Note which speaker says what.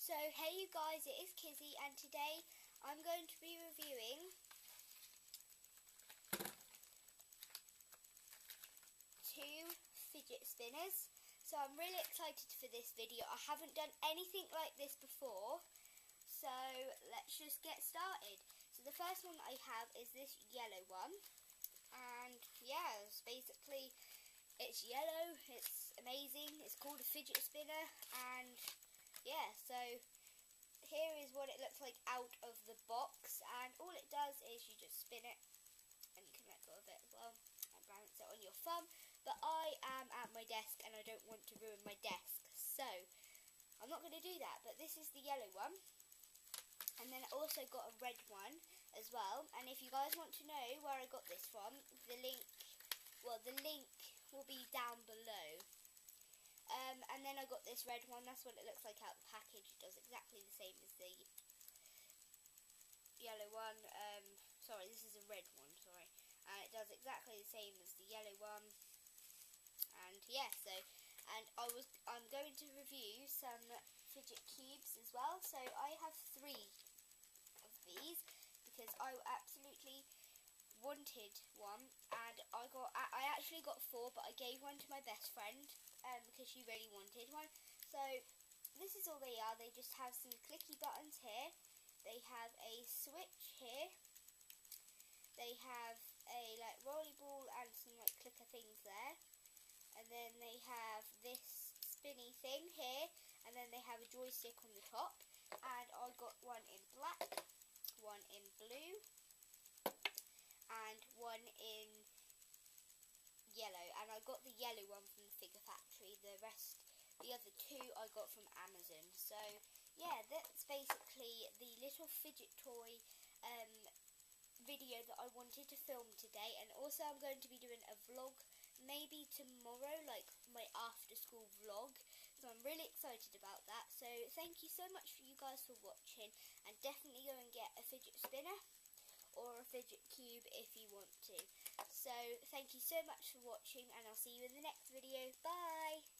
Speaker 1: So hey you guys, it is Kizzy and today I'm going to be reviewing two fidget spinners. So I'm really excited for this video. I haven't done anything like this before, so let's just get started. So the first one I have is this yellow one, and yeah, it's yellow, it's amazing, it's called a fidget spinner, and yeah, so here is what it looks like out of the box, and all it does is you just spin it, and you can let go of it as well, and balance it on your thumb, but I am at my desk and I don't want to ruin my desk, so I'm not going to do that. But this is the yellow one, and then I also got a red one as well, and if you guys want to know where I got this from, the link will be down below. And then I got this red one. That's what it looks like out the package. It does exactly the same as the yellow one. Sorry, this is a red one, sorry. And it does exactly the same as the yellow one. And yeah, I'm going to review some fidget cubes as well. So I have 3 of these because I absolutely wanted one, and I actually got 4, but I gave one to my best friend because she really wanted one. So this is all they are. They just have some clicky buttons here, they have a switch here, they have a like rolly ball and some like clicker things there, and then they have this spinny thing here, and then they have a joystick on the top. And I got one in black, one in blue, and one in yellow, and I got the yellow one from the Figure Factory. The other 2 I got from Amazon. So yeah, that's basically the little fidget toy video that I wanted to film today. And also I'm going to be doing a vlog maybe tomorrow, like my after school vlog, so I'm really excited about that. So thank you so much for you guys for watching, and definitely go and get a fidget spinner or a fidget cube if you want to. So thank you so much for watching, and I'll see you in the next video. Bye!